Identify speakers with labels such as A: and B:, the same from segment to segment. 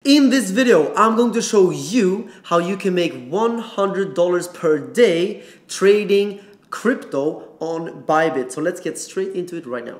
A: In this video, I'm going to show you how you can make $100 per day trading crypto on Bybit. So let's get straight into it right now.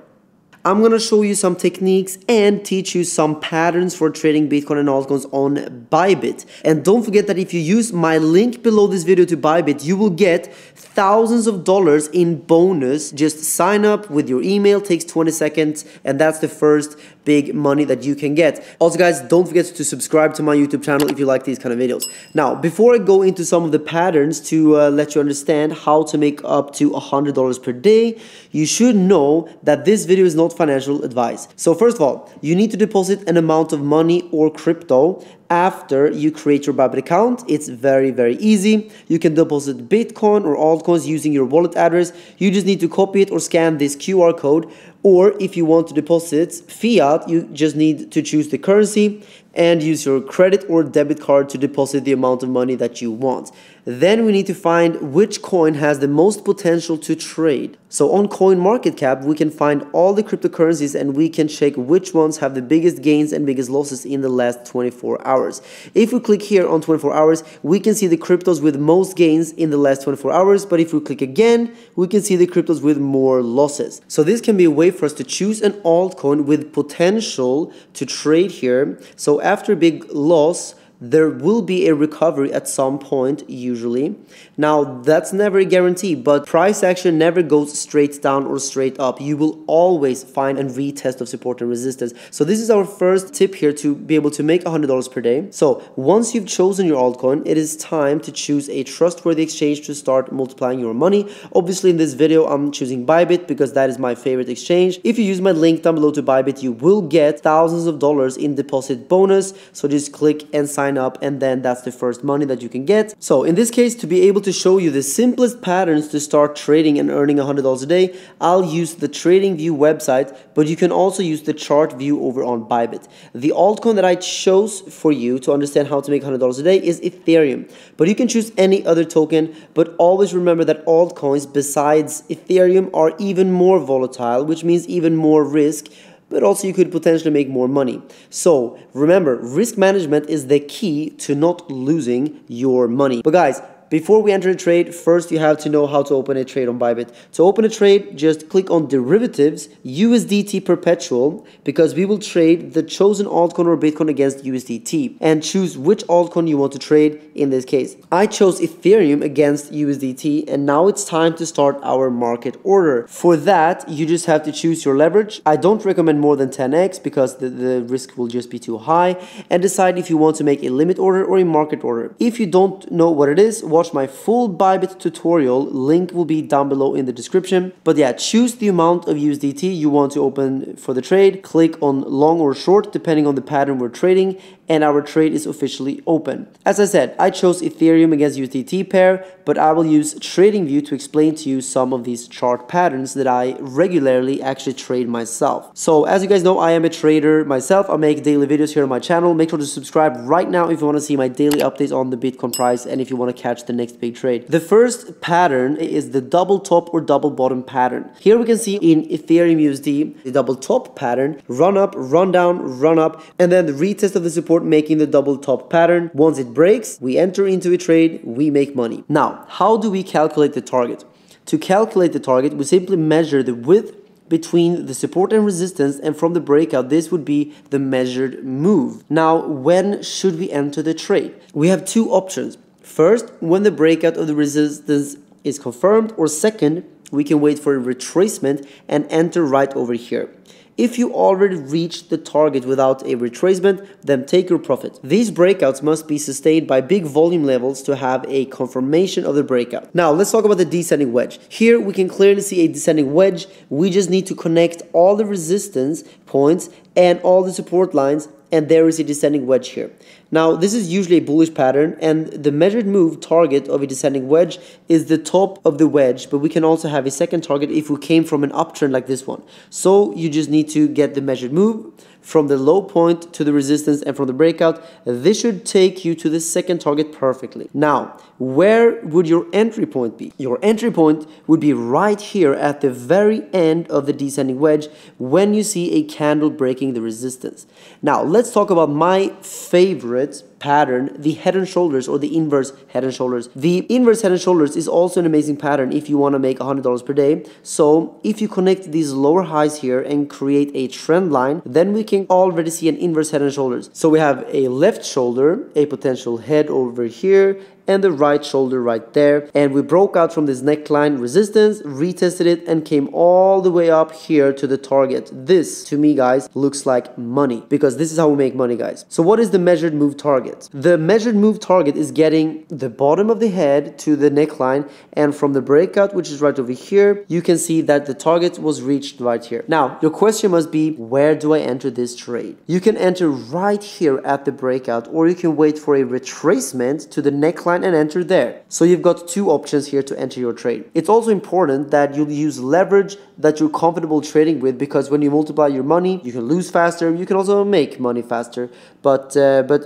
A: I'm going to show you some techniques and teach you some patterns for trading Bitcoin and altcoins on Bybit. And don't forget that if you use my link below this video to Bybit, you will get thousands of dollars in bonus. Just sign up with your email, takes 20 seconds, and that's the first big money that you can get. Also guys, don't forget to subscribe to my YouTube channel if you like these kind of videos. Now, before I go into some of the patterns to let you understand how to make up to $100 per day, you should know that this video is not financial advice. So first of all, you need to deposit an amount of money or crypto after you create your Bybit account. It's very easy. You can deposit Bitcoin or altcoins using your wallet address. You just need to copy it or scan this QR code. Or if you want to deposit fiat, you just need to choose the currency and use your credit or debit card to deposit the amount of money that you want. Then we need to find which coin has the most potential to trade. So on CoinMarketCap, we can find all the cryptocurrencies and we can check which ones have the biggest gains and biggest losses in the last 24 hours. If we click here on 24 hours, we can see the cryptos with most gains in the last 24 hours. But if we click again, we can see the cryptos with more losses. So this can be a way for us to choose an altcoin with potential to trade here. So after a big loss, there will be a recovery at some point usually. Now that's never a guarantee, but price action never goes straight down or straight up. You will always find a retest of support and resistance. So this is our first tip here to be able to make $100 per day. So once you've chosen your altcoin, it is time to choose a trustworthy exchange to start multiplying your money. Obviously in this video, I'm choosing Bybit because that is my favorite exchange. If you use my link down below to Bybit, you will get thousands of dollars in deposit bonus. So just click and sign up, and then that's the first money that you can get. So in this case, to be able to show you the simplest patterns to start trading and earning $100 a day, I'll use the TradingView website, but you can also use the chart view over on Bybit. The altcoin that I chose for you to understand how to make $100 a day is Ethereum, but you can choose any other token. But always remember that altcoins besides Ethereum are even more volatile, which means even more risk, but also you could potentially make more money. So remember, risk management is the key to not losing your money. But guys, before we enter a trade, first you have to know how to open a trade on Bybit. To open a trade, just click on derivatives, USDT perpetual, because we will trade the chosen altcoin or Bitcoin against USDT, and choose which altcoin you want to trade in this case. I chose Ethereum against USDT, and now it's time to start our market order. For that, you just have to choose your leverage. I don't recommend more than 10x because the risk will just be too high, and decide if you want to make a limit order or a market order. If you don't know what it is, watch my full Bybit tutorial, link will be down below in the description. But yeah, choose the amount of USDT you want to open for the trade, click on long or short depending on the pattern we're trading, and our trade is officially open. As I said, I chose Ethereum against USDT pair, but I will use TradingView to explain to you some of these chart patterns that I regularly actually trade myself. So as you guys know, I am a trader myself. I make daily videos here on my channel. Make sure to subscribe right now if you want to see my daily updates on the Bitcoin price and if you want to catch the next big trade. The first pattern is the double top or double bottom pattern. Here we can see in Ethereum USD, the double top pattern, run up, run down, run up, and then the retest of the support making the double top pattern. Once it breaks, we enter into a trade, we make money. Now, how do we calculate the target? To calculate the target, we simply measure the width between the support and resistance, and from the breakout, this would be the measured move. Now, when should we enter the trade? We have two options. First, when the breakout of the resistance is confirmed, or second, we can wait for a retracement and enter right over here. If you already reached the target without a retracement, then take your profit. These breakouts must be sustained by big volume levels to have a confirmation of the breakout. Now, let's talk about the descending wedge. Here, we can clearly see a descending wedge. We just need to connect all the resistance points and all the support lines, and there is a descending wedge here. Now, this is usually a bullish pattern, and the measured move target of a descending wedge is the top of the wedge, but we can also have a second target if we came from an uptrend like this one. So you just need to get the measured move, from the low point to the resistance and from the breakout. This should take you to the second target perfectly. Now, where would your entry point be? Your entry point would be right here at the very end of the descending wedge when you see a candle breaking the resistance. Now, let's talk about my favorite pattern, the head and shoulders, or the inverse head and shoulders. The inverse head and shoulders is also an amazing pattern if you want to make $100 per day. So if you connect these lower highs here and create a trend line, then we can already see an inverse head and shoulders. So we have a left shoulder, a potential head over here, and the right shoulder right there. And we broke out from this neckline resistance, retested it, and came all the way up here to the target. This, to me, guys, looks like money, because this is how we make money, guys. So what is the measured move target? The measured move target is getting the bottom of the head to the neckline, and from the breakout, which is right over here, you can see that the target was reached right here. Now, your question must be, where do I enter this trade? You can enter right here at the breakout, or you can wait for a retracement to the neckline and enter there. So you've got two options here to enter your trade. It's also important that you use leverage that you're comfortable trading with, because when you multiply your money, you can lose faster, you can also make money faster, but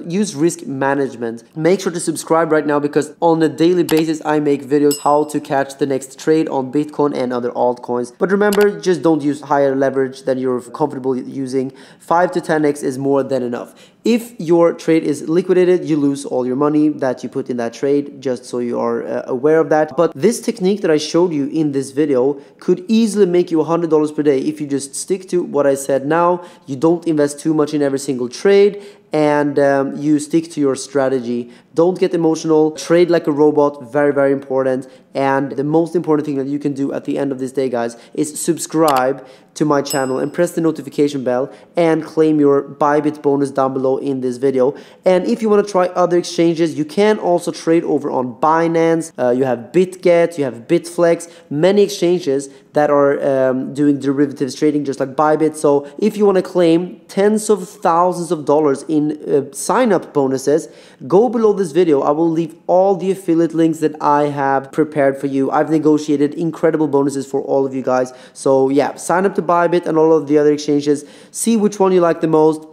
A: use risk management. Make sure to subscribe right now, because on a daily basis I make videos how to catch the next trade on Bitcoin and other altcoins. But remember, just don't use higher leverage than you're comfortable using. 5 to 10x is more than enough. If your trade is liquidated, you lose all your money that you put in that trade, just so you are aware of that. But this technique that I showed you in this video could easily make you $100 per day if you just stick to what I said now. You don't invest too much in every single trade, and you stick to your strategy. Don't get emotional. Trade like a robot. Very, very important. And the most important thing that you can do at the end of this day, guys, is subscribe to my channel and press the notification bell and claim your Bybit bonus down below in this video. And if you want to try other exchanges, you can also trade over on Binance. You have BitGet, you have Bitflex, many exchanges that are doing derivatives trading just like Bybit. So if you want to claim tens of thousands of dollars in sign-up bonuses, go below this video. I will leave all the affiliate links that I have prepared for you. I've negotiated incredible bonuses for all of you guys. So yeah, sign up to Bybit and all of the other exchanges. See which one you like the most.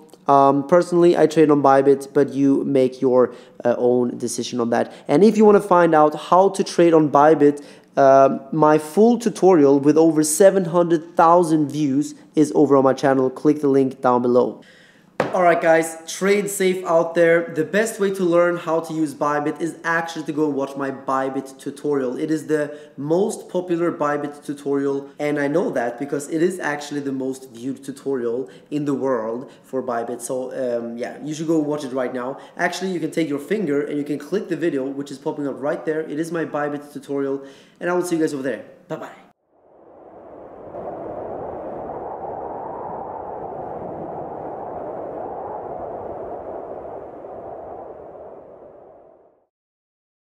A: Personally, I trade on Bybit, but you make your own decision on that. And if you want to find out how to trade on Bybit, my full tutorial with over 700,000 views is over on my channel. Click the link down below. Alright guys, trade safe out there. The best way to learn how to use Bybit is actually to go and watch my Bybit tutorial. It is the most popular Bybit tutorial, and I know that because it is actually the most viewed tutorial in the world for Bybit. So yeah, you should go watch it right now. Actually, you can take your finger and you can click the video which is popping up right there. It is my Bybit tutorial, and I will see you guys over there. Bye bye.